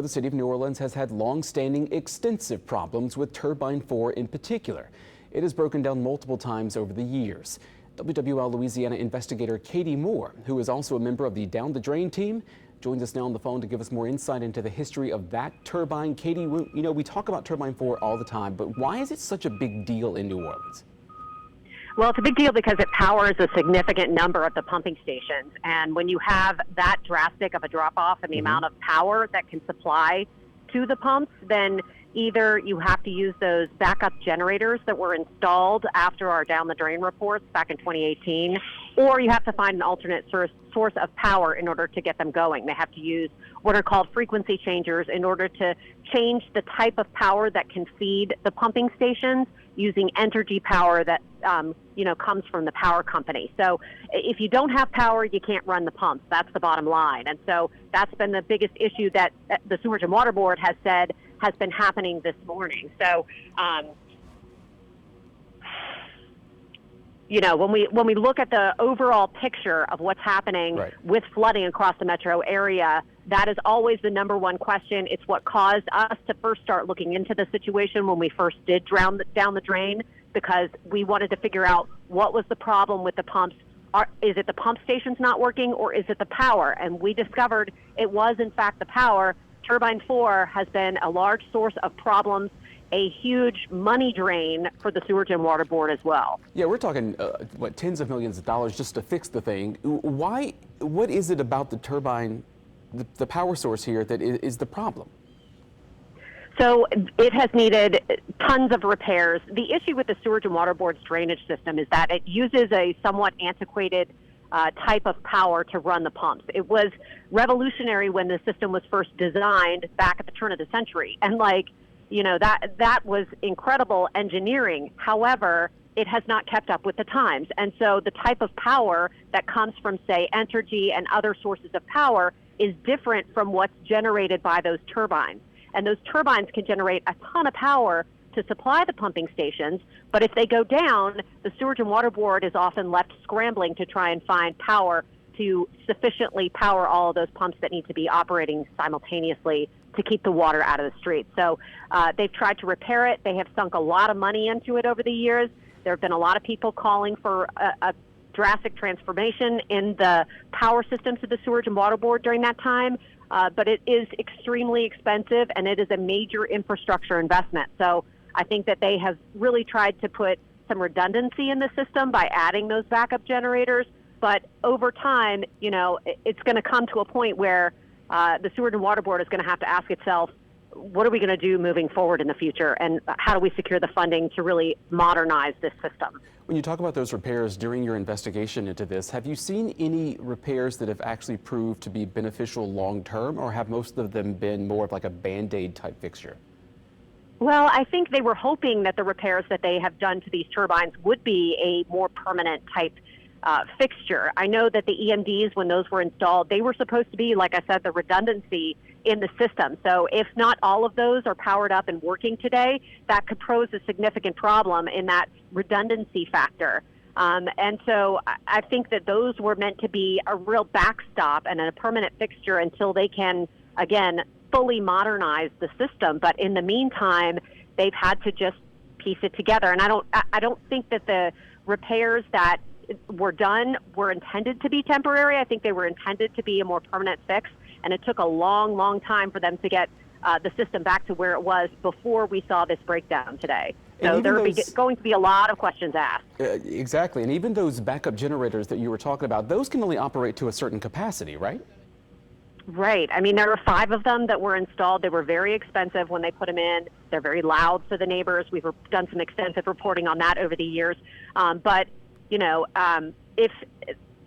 The city of New Orleans has had long-standing extensive problems with Turbine 4 in particular. It has broken down multiple times over the years. WWL Louisiana investigator Katie Moore, who is also a member of the Down the Drain team, joins us now on the phone to give us more insight into the history of that turbine. Katie, we talk about Turbine 4 all the time, but why is it such a big deal in New Orleans? Well, it's a big deal because it powers a significant number of the pumping stations. And when you have that drastic of a drop-off in the amount of power that can supply to the pumps, then either you have to use those backup generators that were installed after our down the drain reports back in 2018, or you have to find an alternate source of power in order to get them going. They have to use what are called frequency changers in order to change the type of power that can feed the pumping stations using energy power that comes from the power company. So if you don't have power, you can't run the pumps. That's the bottom line. And so that's been the biggest issue that the Sewerage and Water Board has said has been happening this morning. So, when we look at the overall picture of what's happening with flooding across the metro area, that is always the number one question. It's what caused us to first start looking into the situation when we first did down the drain, because we wanted to figure out what was the problem with the pumps. Is it the pump stations not working, or is it the power? And we discovered it was, in fact, the power. Turbine 4 has been a large source of problems, a huge money drain for the Sewerage and Water Board as well. Yeah, we're talking, tens of millions of dollars just to fix the thing. What is it about the turbine, the power source here, that is the problem? So it has needed tons of repairs. The issue with the Sewerage and Water Board's drainage system is that it uses a somewhat antiquated type of power to run the pumps. It was revolutionary when the system was first designed back at the turn of the century. And that was incredible engineering. However, it has not kept up with the times. And so the type of power that comes from, say, energy and other sources of power is different from what's generated by those turbines. And those turbines can generate a ton of power to supply the pumping stations, but if they go down, the Sewerage and Water Board is often left scrambling to try and find power to sufficiently power all of those pumps that need to be operating simultaneously to keep the water out of the streets. So they've tried to repair it. They have sunk a lot of money into it over the years. There have been a lot of people calling for a drastic transformation in the power systems of the Sewerage and Water Board during that time. But it is extremely expensive, and it is a major infrastructure investment. So I think that they have really tried to put some redundancy in the system by adding those backup generators. But over time, it's going to come to a point where the Sewerage and Water Board is going to have to ask itself, what are we going to do moving forward in the future, and how do we secure the funding to really modernize this system? When you talk about those repairs during your investigation into this, have you seen any repairs that have actually proved to be beneficial long-term, or have most of them been more of like a Band-Aid type fixture? Well, I think they were hoping that the repairs that they have done to these turbines would be a more permanent type fixture. I know that the EMDs, when those were installed, they were supposed to be, like I said, the redundancy in the system. So if not all of those are powered up and working today, that could pose a significant problem in that redundancy factor. And so I think that those were meant to be a real backstop and a permanent fixture until they can, again, fully modernize the system. But in the meantime, they've had to just piece it together. And I don't think that the repairs that were done were intended to be temporary. I think they were intended to be a more permanent fix. And it took a long, long time for them to get the system back to where it was before we saw this breakdown today. So there are going to be a lot of questions asked. Exactly. And even those backup generators that you were talking about, those can only operate to a certain capacity, right? Right. I mean, there are 5 of them that were installed. They were very expensive when they put them in. They're very loud for the neighbors. We've done some extensive reporting on that over the years. But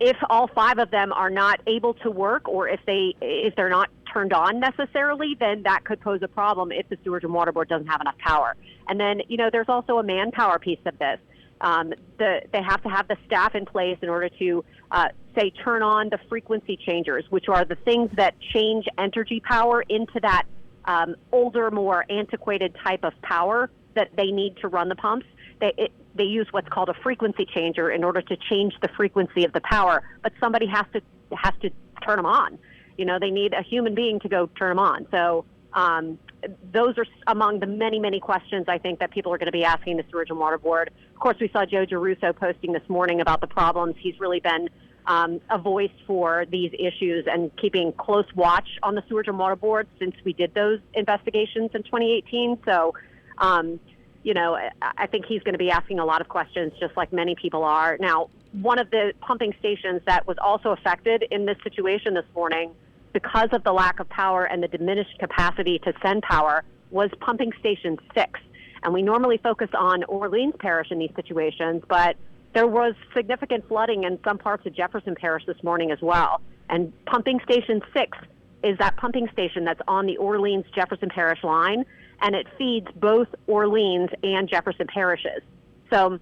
if all 5 of them are not able to work, or if they're not turned on necessarily, then that could pose a problem if the Sewerage and Water Board doesn't have enough power. And then, there's also a manpower piece of this. They have to have the staff in place in order to, say, turn on the frequency changers, which are the things that change energy power into that older, more antiquated type of power that they need to run the pumps. They use what's called a frequency changer in order to change the frequency of the power, but somebody has to turn them on. They need a human being to go turn them on. So Those are among the many, many questions I think that people are going to be asking the Sewerage and Water Board. Of course, we saw Joe Giarrusso posting this morning about the problems. He's really been a voice for these issues and keeping close watch on the Sewerage and Water Board since we did those investigations in 2018. So, I think he's going to be asking a lot of questions, just like many people are. Now, one of the pumping stations that was also affected in this situation this morning, because of the lack of power and the diminished capacity to send power, was pumping station 6. And we normally focus on Orleans Parish in these situations, but there was significant flooding in some parts of Jefferson Parish this morning as well. And pumping station 6 is that pumping station that's on the Orleans-Jefferson Parish line, and it feeds both Orleans and Jefferson parishes. So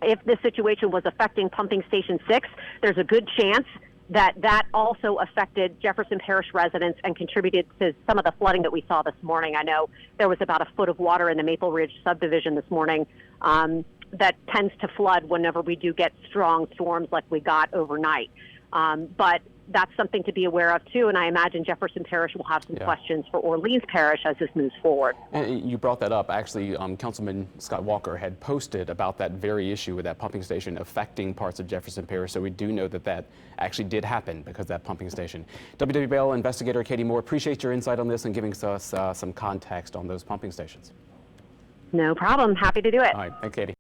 if this situation was affecting pumping station 6, there's a good chance that also affected Jefferson Parish residents and contributed to some of the flooding that we saw this morning. I know there was about a foot of water in the Maple Ridge subdivision this morning that tends to flood whenever we do get strong storms like we got overnight. But that's something to be aware of, too, and I imagine Jefferson Parish will have some questions for Orleans Parish as this moves forward. And you brought that up. Actually, Councilman Scott Walker had posted about that very issue with that pumping station affecting parts of Jefferson Parish, so we do know that that actually did happen because of that pumping station. WWL Investigator Katie Moore, appreciate your insight on this and giving us some context on those pumping stations. No problem. Happy to do it. All right. Thanks, Katie.